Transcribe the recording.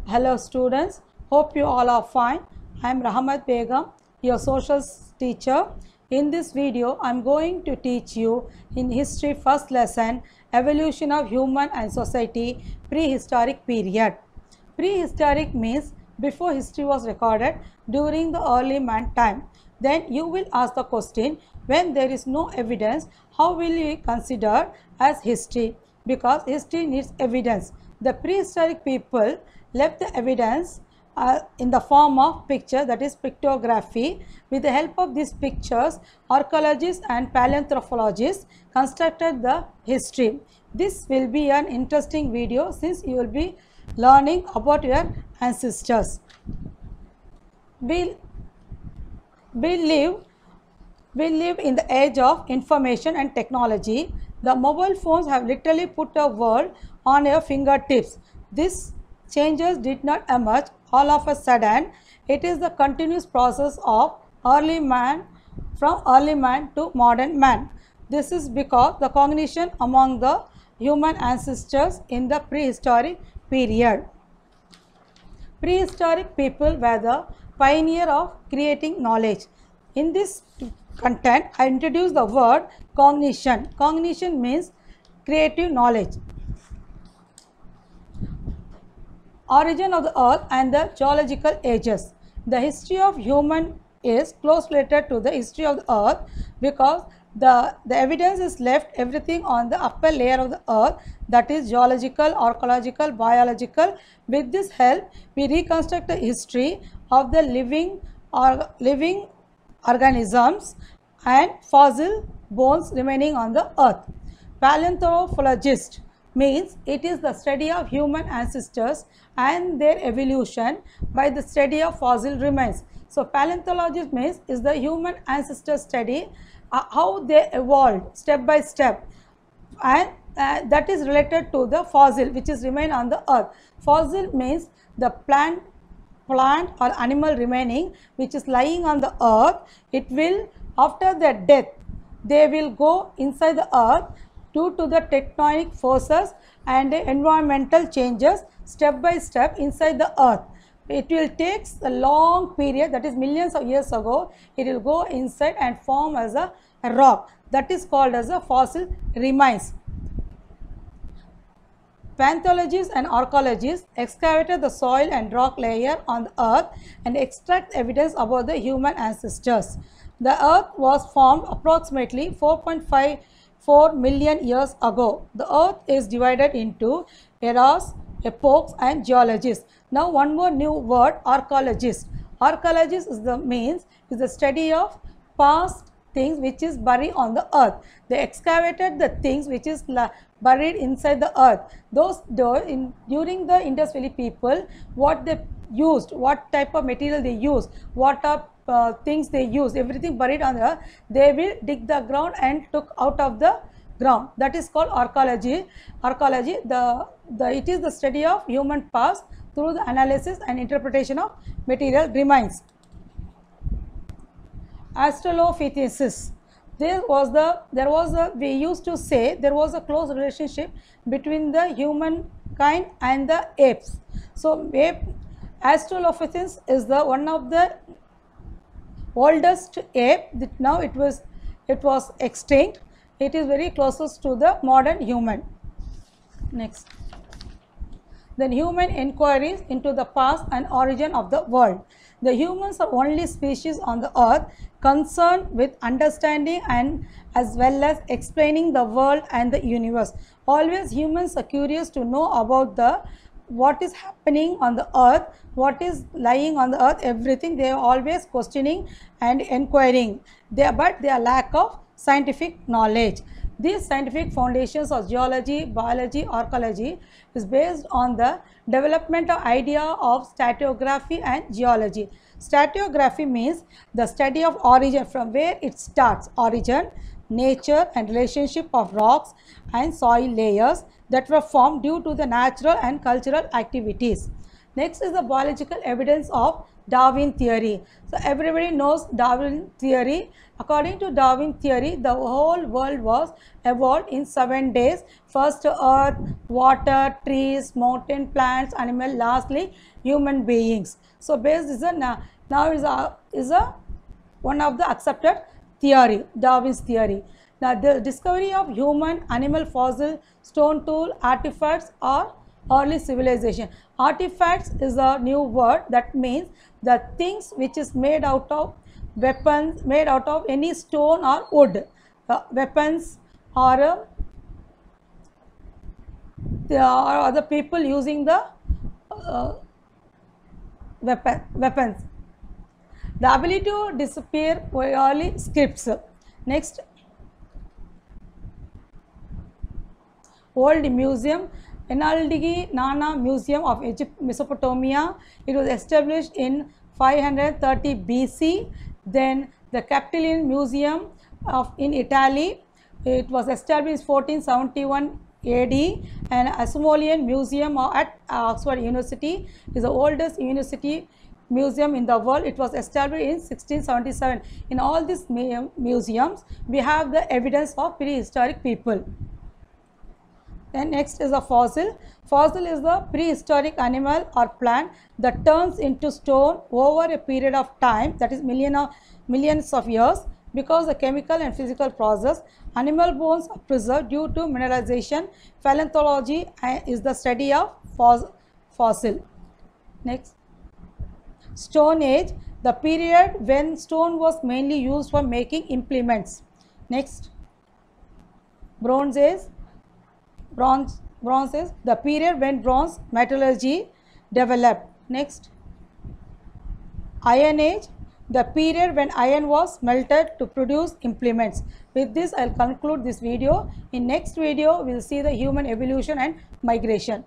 Hello students, hope you all are fine. I am Rahmat Begum, your social teacher. In this video, I am going to teach you in history first lesson, evolution of human and society, prehistoric period. Prehistoric means before history was recorded, during the early man time. Then you will ask the question, when there is no evidence, how will you consider as history? Because history needs evidence. The prehistoric people left the evidence in the form of picture, that is pictography. With the help of these pictures, archaeologists and paleoanthropologists constructed the history. This will be an interesting video since you will be learning about your ancestors. We live in the age of information and technology. The mobile phones have literally put a world on your fingertips. These changes did not emerge all of a sudden. It is the continuous process of early man to modern man. This is because the cognition among the human ancestors in the prehistoric period. Prehistoric people were the pioneer of creating knowledge. In this content, I introduce the word cognition. Cognition means creative knowledge. Origin of the earth and the geological ages. The history of human is closely related to the history of the earth because the evidence is left everything on the upper layer of the earth, that is geological, archaeological, biological. With this help, we reconstruct the history of the living organisms and fossil bones remaining on the earth. Paleoanthropologist means it is the study of human ancestors and their evolution by the study of fossil remains. So paleontologist means is the human ancestor study, how they evolved step by step, and that is related to the fossil which is remain on the earth. Fossil means the plant or animal remaining which is lying on the earth. It will, after their death, they will go inside the earth due to the tectonic forces and environmental changes step by step inside the earth. It will take a long period, that is millions of years ago, it will go inside and form as a rock, that is called as a fossil remains. Paleontologists and archaeologists excavated the soil and rock layer on the earth and extract evidence about the human ancestors. The earth was formed approximately 4.54 million years ago. The earth is divided into eras, epochs and geologies. Now one more new word, archaeologist. Archaeologist is the study of past things which is buried on the earth. They excavated the things which is buried inside the earth. During the Indus Valley people, what they used, what type of material they used, what are things they used, everything buried on the earth, they will dig the ground and took out of the ground. That is called archaeology. Archaeology, it is the study of human past through the analysis and interpretation of material remains. Australopithecus. We used to say there was a close relationship between the humankind and the apes. So Australopithecus is the one of the oldest ape. Now it was extinct. It is very closest to the modern human. Next. Then human inquiries into the past and origin of the world. The humans are only species on the earth concerned with understanding and as well as explaining the world and the universe. Always humans are curious to know about what is happening on the earth, what is lying on the earth, everything. They are always questioning and inquiring. But they are lack of scientific knowledge. These scientific foundations of geology, biology, archaeology is based on the development of idea of stratigraphy and geology. Stratigraphy means the study of origin, from where it starts, origin, nature and relationship of rocks and soil layers that were formed due to the natural and cultural activities. Next is the biological evidence of Darwin theory. So everybody knows Darwin theory. According to Darwin theory, the whole world was evolved in 7 days. First earth, water, trees, mountain, plants, animal, lastly human beings. So based is a now is a one of the accepted theory, Darwin's theory. Now the discovery of human, animal, fossil, stone tool, artifacts or early civilization. Artifacts is a new word that means the things which is made out of weapons, made out of any stone or wood. Weapons or other people using the weapons. The ability to disappear early scripts. Next, old museum, Enaldige Nana Museum of Egypt, Mesopotamia. It was established in 530 BC. Then the Capitolian Museum in Italy. It was established in 1471 AD, and Asmolean Museum at Oxford University is the oldest university museum in the world. It was established in 1677. In all these museums, we have the evidence of prehistoric people. Then next is a fossil. Fossil is the prehistoric animal or plant that turns into stone over a period of time, that is millions of years. Because the chemical and physical process, animal bones are preserved due to mineralization. Paleontology is the study of fossil. Next, Stone Age, the period when stone was mainly used for making implements. Next, Bronze Age. Bronze is the period when bronze metallurgy developed. Next, Iron Age, the period when iron was melted to produce implements. With this, I will conclude this video. In next video, we will see the human evolution and migration.